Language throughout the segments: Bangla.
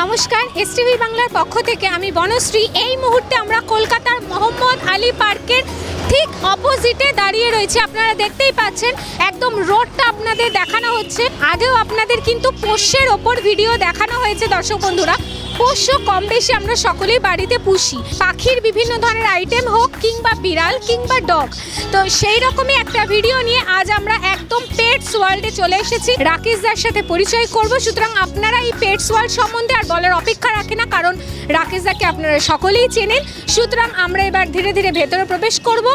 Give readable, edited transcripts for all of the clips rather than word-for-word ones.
নমস্কার, এসটিভি বাংলার পক্ষ থেকে আমি বনশ্রী। এই মুহূর্তে আমরা কলকাতার মোহাম্মদ আলী পার্কের ঠিক অপোজিটে দাঁড়িয়ে রয়েছি। আপনারা দেখতেই পাচ্ছেন একদম রোডটা আপনাদের দেখানো হচ্ছে। আগেও আপনাদের কিন্তু পোষ্যের ওপর ভিডিও দেখানো হয়েছে দর্শক বন্ধুরা। পোষ্য কম বেশি আমরা সকলেই বাড়িতে পুষি, পাখির বিভিন্ন ধরনের আইটেম হোক কিংবা বিড়াল কিংবা ডগ। তো সেই রকমই একটা ভিডিও নিয়ে আজ আমরা একদম পেটস ওয়ার্ল্ডে চলে এসেছি। রাকেশদার সাথে পরিচয় করব। সুতরাং আপনারা এই পেটস ওয়ার্ল্ড সম্বন্ধে আর বলার অপেক্ষা রাখে না, কারণ রাকেশদাকে আপনারা সকলেই চেনেন। সুতরাং আমরা এবার ধীরে ধীরে ভেতরে প্রবেশ করব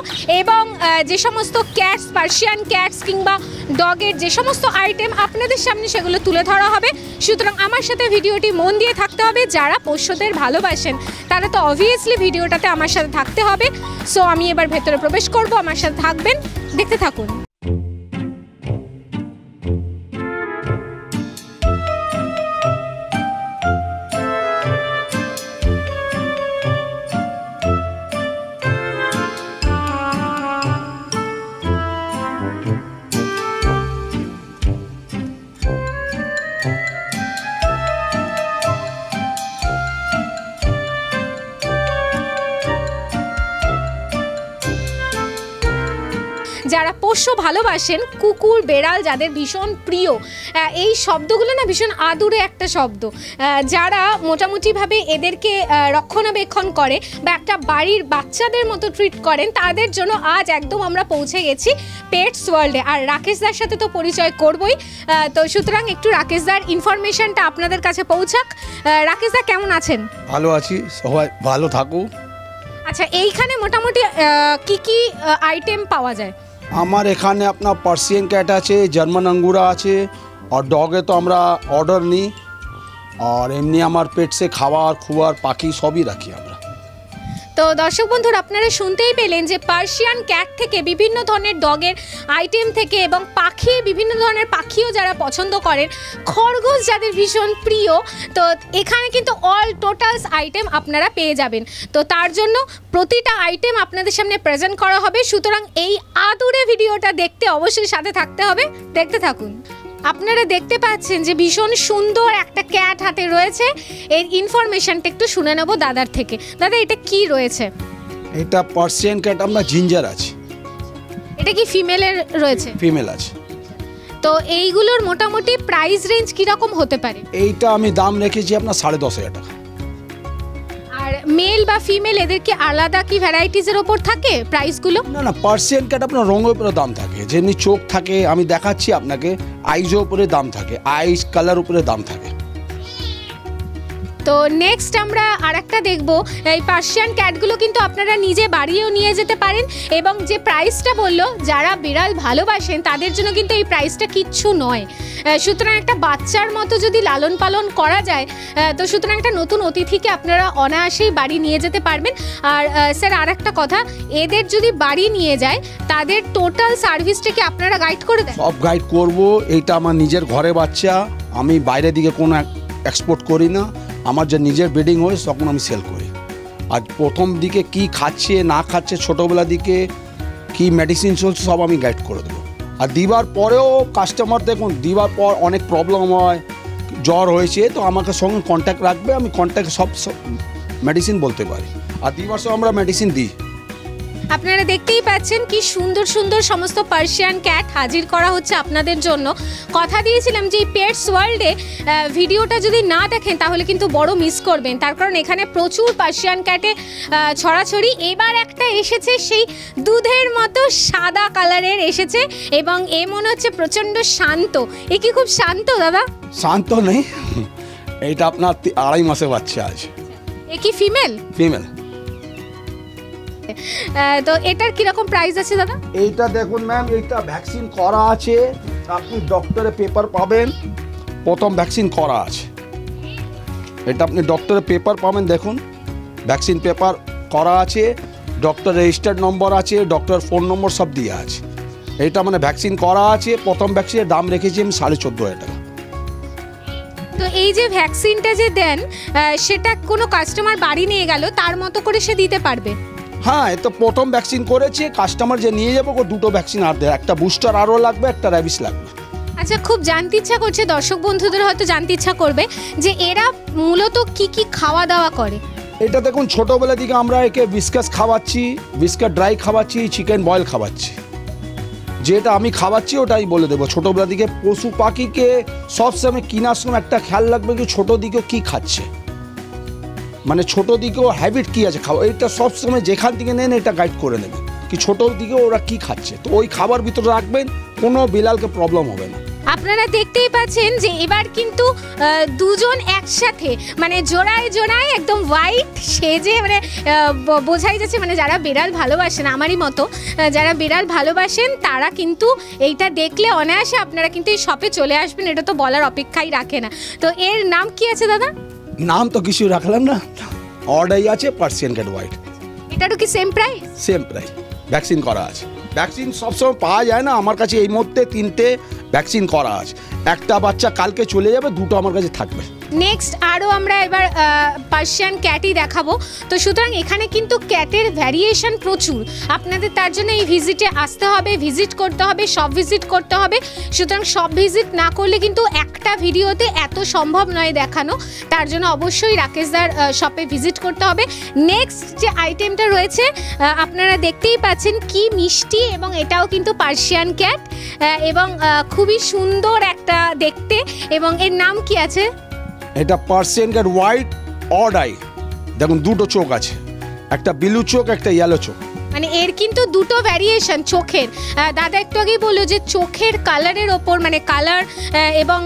এবং যে সমস্ত ক্যাটস, পার্সিয়ান ক্যাটস কিংবা ডগের যে সমস্ত আইটেম আপনাদের সামনে সেগুলো তুলে ধরা হবে। সুতরাং আমার সাথে ভিডিওটি মন দিয়ে থাকতে হবে। যারা পোষ্যদের ভালোবাসেন তারা তো অবভিয়াসলি ভিডিওটাতে আমার সাথে থাকতে হবে। সো আমি এবার ভেতরে প্রবেশ করব, আমার সাথে থাকবেন, দেখতে থাকুন। যারা পোষ্য ভালোবাসেন, কুকুর বেড়াল যাদের ভীষণ প্রিয়, এই শব্দগুলো না ভীষণ আদুরে একটা শব্দ। যারা মোটামুটিভাবে এদেরকে রক্ষণাবেক্ষণ করে বা একটা বাড়ির বাচ্চাদের মতো ট্রিট করেন, তাদের জন্য আজ একদম আমরা পৌঁছে গেছি পেটস ওয়ার্ল্ডে। আর রাকেশদার সাথে তো পরিচয় করবই। তো সুতরাং একটু রাকেশদার ইনফরমেশনটা আপনাদের কাছে পৌঁছাক। রাকেশদা কেমন আছেন? ভালো আছি, সবাই ভালো থাকুক। আচ্ছা, এইখানে মোটামুটি কি কি আইটেম পাওয়া যায়? আমার এখানে আপনার পার্সিয়ান ক্যাট আছে, জার্মান আঙ্গুরা আছে, আর ডগে তো আমরা অর্ডার নিই, আর এমনি আমার পেটসে খাবার খুয়ার পাখি সবই রাখি আমরা। তো দর্শক বন্ধুরা, আপনারা শুনতেই পেলেন যে পার্সিয়ান ক্যাট থেকে বিভিন্ন ধরনের ডগের আইটেম থেকে এবং পাখি, বিভিন্ন ধরনের পাখিও যারা পছন্দ করেন, খরগোশ যাদের ভীষণ প্রিয়, তো এখানে কিন্তু অল টোটালস আইটেম আপনারা পেয়ে যাবেন। তো তার জন্য প্রতিটা আইটেম আপনাদের সামনে প্রেজেন্ট করা হবে। সুতরাং এই আদুরে ভিডিওটা দেখতে অবশ্যই সাথে থাকতে হবে, দেখতে থাকুন। আপনারা দেখতে পাচ্ছেন যে ভীষণ সুন্দর একটা ক্যাট হাতে রয়েছে। এর ইনফরমেশনটা একটু শুনে নেব দাদার থেকে। দাদা, এটা কি রয়েছে? এটা পার্সিয়ান ক্যাট, আপনার জিঞ্জার আছে। এটা কি ফিমেলের রয়েছে? ফিমেল আছে। তো এইগুলোর মোটামুটি প্রাইস রেঞ্জ কিরকম হতে পারে? এইটা আমি দাম রেখেছি আপনার 10,500 টাকা। আর মেল বা ফিমেল এদের কি আলাদা কি ভ্যারাইটিজের ওপর থাকে প্রাইসগুলো? না না, পার্সিয়ান ক্যাট আপনার রঙের উপরে দাম থাকে, যেমনি চোখ থাকে, আমি দেখাচ্ছি আপনাকে, আইজের উপরে দাম থাকে, আইস কালার উপরে দাম থাকে। তো নেক্সট আমরা আরেকটা দেখব। এই পার্সিয়ান ক্যাটগুলো কিন্তু আপনারা নিজে বাড়িও নিয়ে যেতে পারেন এবং যে প্রাইসটা বললো, যারা বিড়াল ভালোবাসেন তাদের জন্য কিন্তু এই প্রাইসটা কিচ্ছু নয়। সুতরাং একটা বাচ্চার মতো যদি লালন পালন করা যায়, তো সুতরাং একটা নতুন অতিথিকে আপনারা অনায়াসেই বাড়ি নিয়ে যেতে পারবেন। আর স্যার, আর একটা কথা, এদের যদি বাড়ি নিয়ে যায় তাদের টোটাল সার্ভিসটাকে আপনারা গাইড করে দেন? সব গাইড করব। এইটা আমার নিজের ঘরে বাচ্চা, আমি বাইরের দিকে কোনো এক্সপোর্ট করি না। আমার যে নিজের ব্রিডিং হয় তখন আমি সেল করি। আর প্রথম দিকে কি খাচ্ছে না খাচ্ছে, ছোটোবেলার দিকে কি মেডিসিন চলছে, সব আমি গাইড করে দেবো। আর দিবার পরেও কাস্টমার দেখুন, দিবার পর অনেক প্রবলেম হয়, জ্বর হয়েছে, তো আমাকে সঙ্গে কন্ট্যাক্ট রাখবে, আমি কন্ট্যাক্ট সব মেডিসিন বলতে পারি। আর দিবার সময় আমরা মেডিসিন দিই। আপনারা দেখতেই পাচ্ছেন কি সুন্দর সুন্দর সমস্ত পার্সিয়ান ক্যাট হাজির করা হচ্ছে আপনাদের জন্য। কথা দিয়েছিলাম যে এই পেটস ওয়ার্ল্ডে ভিডিওটা যদি না দেখেন তাহলে কিন্তু বড় মিস করবেন, তার কারণ এখানে প্রচুর পার্সিয়ান ক্যাটে ছড়াছড়ি। এবার একটা এসেছে সেই দুধের মতো সাদা কালারের এসেছে এবং এ মনে হচ্ছে প্রচণ্ড শান্ত। এ কি খুব শান্ত দাদা? শান্ত নেই, এইটা আপনার 2.5 মাসের বাচ্চা আছে। এ কি ফিমেল? ফিমেল। তো এটার কিরকম প্রাইস আছে দাদা? এইটা দেখুন ম্যাম, এইটা ভ্যাকসিন করা আছে, আপনি ডক্টরে পেপার পাবেন, প্রথম ভ্যাকসিন করা আছে। এটা আপনি ডক্টরে পেপার পাবেন, দেখুন ভ্যাকসিন পেপার করা আছে, ডক্টর রেজিস্টার্ড নম্বর আছে, ডক্টর ফোন নম্বর সব দিয়ে আছে। এইটা মানে ভ্যাকসিন করা আছে। প্রথম ভ্যাকসিনের দাম রেখেছি আমি 14,500 টাকা। তো এই যে ভ্যাকসিনটা যে দেন, সেটা কোনো কাস্টমার বাড়ি নিয়ে গেল তার মতো করে সে দিতে পারবে? হ্যাঁ, এ তো প্রথম ভ্যাকসিন করেছে, কাস্টমার যে নিয়ে যাবো 2টো ভ্যাকসিন আর দেয়, একটা বুস্টার আরও লাগবে, একটা র্যাবিস লাগবে। আচ্ছা, খুব জানতে ইচ্ছা করছে, দর্শক বন্ধুদের হয়তো জানতে ইচ্ছা করবে যে এরা মূলত কি কি খাওয়া দাওয়া করে। এটা দেখুন ছোটোবেলা থেকে আমরা একে বিস্কাস খাওয়াচ্ছি, বিস্কাট ড্রাই খাওয়াচ্ছি, চিকেন বয়েল খাওয়াচ্ছি। যেটা আমি খাওয়াচ্ছি ওটাই বলে দেবো। ছোটোবেলা দিকে পশু পাখিকে সবসময় কেনার সময় একটা খেয়াল রাখবে কি ছোটো দিকেও কী খাচ্ছে, মানে ছোটো দিকেও হ্যাবিট কী আছে খাওয়া, এটা সবসময় যেখান থেকে নেন এটা গাইড করে নেবে কি ছোটোর দিকেও ওরা কী খাচ্ছে, তো ওই খাবার ভিতরে রাখবেন, কোনো বিড়ালকে প্রবলেম হবে না। আপনারা দেখতেই পাচ্ছেন যে এবার কিন্তু দুজন একসাথে মানে জোড়ায় জোড়ায় একদম হোয়াইট সেজে মানে বোঝাই যাচ্ছে মানে যারা বিড়াল ভালোবাসেন আমারই মতো যারা বিড়াল ভালোবাসেন তারা কিন্তু এইটা দেখলে অনায়াসে আপনারা কিন্তু এই শপে চলে আসবেন, এটা তো বলার অপেক্ষাই রাখে না। তো এর নাম কি আছে দাদা? নাম তো কিছু রাখলাম না, অর্ডারই আছে পার্সিয়ান ক্যাট হোয়াইট। এটারও কি same price? Same price, vaccine করা আছে। ভ্যাকসিন সবসময় পাওয়া যায় না, আমার কাছে এই মুহূর্তে 3টে ভ্যাকসিন করা আছে। একটা বাচ্চা কালকে চলে যাবে, 2টো আমার কাছে থাকবে। নেক্সট আরও আমরা এবার পার্সিয়ান ক্যাটই দেখাবো। তো সুতরাং এখানে কিন্তু ক্যাটের ভ্যারিয়েশন প্রচুর, আপনাদের তার জন্য এই ভিজিটে আসতে হবে, ভিজিট করতে হবে, সব ভিজিট করতে হবে। সুতরাং সব ভিজিট না করলে কিন্তু একটা ভিডিওতে এত সম্ভব নয় দেখানো, তার জন্য অবশ্যই রাকেশদার শপে ভিজিট করতে হবে। নেক্সট যে আইটেমটা রয়েছে আপনারা দেখতেই পাচ্ছেন কি মিষ্টি, এবং এটাও কিন্তু পার্সিয়ান ক্যাট এবং খুবই সুন্দর একটা দেখতে। এবং এর নাম কি আছে? এটা Persian cat white odd I. দেখুন 2টো চোখ আছে, একটা ব্লু চোখ একটা ইয়েলো চোখ, মানে এর কিন্তু 2টো ভ্যারিয়েশন চোখের। দাদা একটু আগেই বললো যে চোখের কালারের ওপর মানে কালার এবং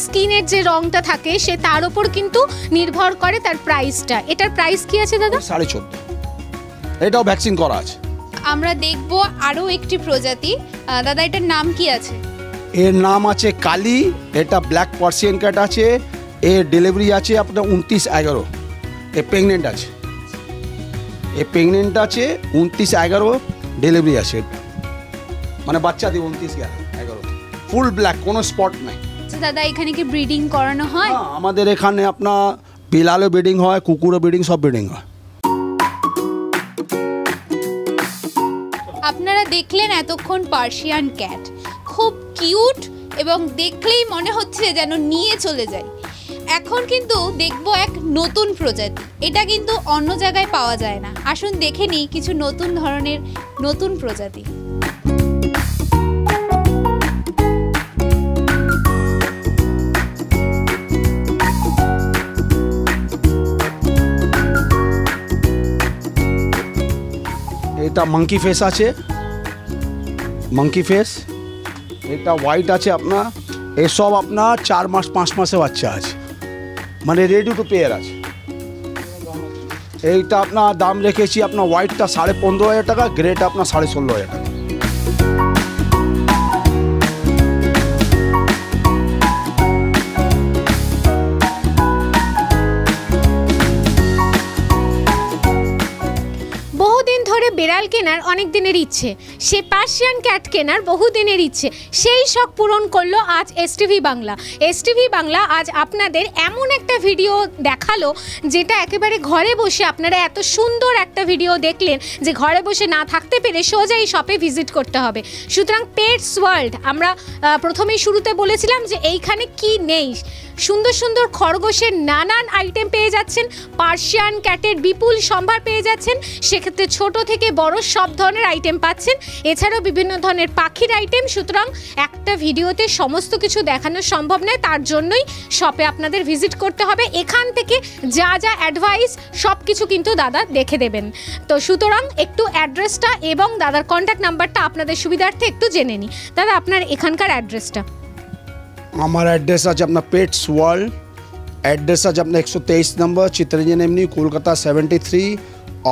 স্কিনের যে রংটা থাকে সে তার ওপর কিন্তু নির্ভর করে তার প্রাইসটা। এটার প্রাইস কি আছে দাদা? 14.5। এটাও ভ্যাকসিন করা আছে। আমরা দেখব আরও একটি প্রজাতি। দাদা এটার নাম কি আছে? এর নাম আছে কালি। এটা ব্ল্যাক পার্সিয়ান ক্যাট আছে। এর ডেলিভারি আছে আপনার 29/11। এ প্রেগনেন্ট আছে, এ প্রেগনেন্ট আছে 29/11 ডেলিভারি আছে, মানে বাচ্চা দিয়ে 29/11 ফুল ব্ল্যাক, কোনো স্পট নাই। আচ্ছা দাদা এখানে কি ব্রিডিং করানো হয়? আমাদের এখানে আপনার বিলালও ব্রিডিং হয়, কুকুরও ব্রিডিং, সব ব্রিডিং হয়। আপনারা দেখলেন এতক্ষণ পার্সিয়ান ক্যাট, খুব কিউট এবং দেখলেই মনে হচ্ছে যেন নিয়ে চলে যায়। এখন কিন্তু দেখব এক নতুন প্রজাতি, এটা কিন্তু অন্য জায়গায় পাওয়া যায় না। আসুন দেখে নিই কিছু নতুন ধরনের নতুন প্রজাতি। এটা মাঙ্কি ফেস আছে, মাঙ্কি ফেস। এটা হোয়াইট আছে আপনার। এসব আপনার 4 মাস 5 মাসে বাচ্চা আছে, মানে রেডি টু পেয়ার আছে। এইটা আপনার দাম রেখেছি আপনার হোয়াইটটা 15,500 টাকা, গ্রেটা আপনার 16,500 টাকা। বিড়াল কেনার অনেক দিনের ইচ্ছে, সে পার্সিয়ান ক্যাট কেনার বহু দিনের ইচ্ছে, সেই শখ পূরণ করলো আজ এসটিভি বাংলা। এসটিভি বাংলা আজ আপনাদের এমন একটা ভিডিও দেখালো যেটা একেবারে ঘরে বসে আপনারা এত সুন্দর একটা ভিডিও দেখলেন যে ঘরে বসে না থাকতে পেরে সোজা এই শপে ভিজিট করতে হবে। সুতরাং পেটস ওয়ার্ল্ড আমরা প্রথমেই শুরুতে বলেছিলাম যে এইখানে কি নেই, সুন্দর সুন্দর খরগোশের নানান আইটেম পেয়ে যাচ্ছেন, পার্সিয়ান ক্যাটের বিপুল সম্ভার পেয়ে যাচ্ছেন, সেক্ষেত্রে ছোট থেকে বড় সব ধরনের আইটেম পাচ্ছেন, এছাড়াও বিভিন্ন ধরনের পাখির আইটেম। সুতরাং একটা ভিডিওতে সমস্ত কিছু দেখানো সম্ভব নয়, তার জন্যই শপে আপনাদের ভিজিট করতে হবে। এখান থেকে যা যা অ্যাডভাইস সব কিছু কিন্তু দাদা দেখে দেবেন। তো সুতরাং একটু অ্যাড্রেসটা এবং দাদার কন্ট্যাক্ট নাম্বারটা আপনাদের সুবিধার্থে একটু জেনে নিই। দাদা আপনার এখানকার অ্যাড্রেসটা? আমার অ্যাড্রেস আছে আপনার পেটস ওয়ার্ল্ড, অ্যাড্রেস আছে আপনার 123 নম্বর Chittaranjan avenue, Kolkata 73,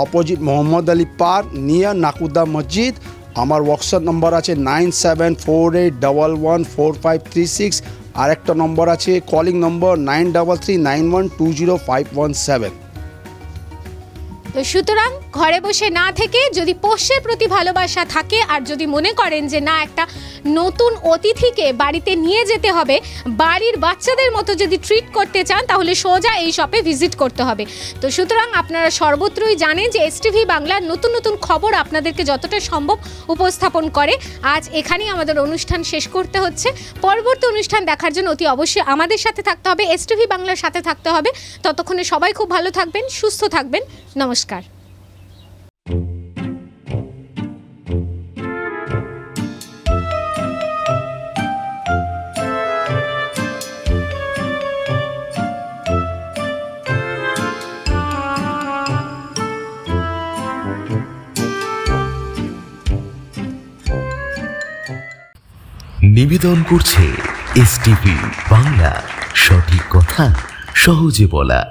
opposite Mohammad Ali park, near Nakhoda Masjid. আমার হোয়াটসঅ্যাপ নম্বর আছে 9748114536, আর একটা নম্বর আছে কলিং নম্বর 9339120517। তো সুতরাং ঘরে বসে না থেকে যদি পোষ্যের প্রতি ভালোবাসা থাকে আর যদি মনে করেন যে না একটা নতুন অতিথিকে বাড়িতে নিয়ে যেতে হবে, বাড়ির বাচ্চাদের মতো যদি ট্রিট করতে চান তাহলে সোজা এই শপে ভিজিট করতে হবে। তো সুতরাং আপনারা সর্বত্রই জানেন যে এসটিভি বাংলার নতুন নতুন খবর আপনাদেরকে যতটা সম্ভব উপস্থাপন করে। আজ এখানেই আমাদের অনুষ্ঠান শেষ করতে হচ্ছে। পরবর্তী অনুষ্ঠান দেখার জন্য অতি অবশ্যই আমাদের সাথে থাকতে হবে, এসটিভি বাংলার সাথে থাকতে হবে। ততক্ষণে সবাই খুব ভালো থাকবেন, সুস্থ থাকবেন। নমস্কার। নিবেদন করছে এসটিভি বাংলা, সঠিক কথা সহজে বলা।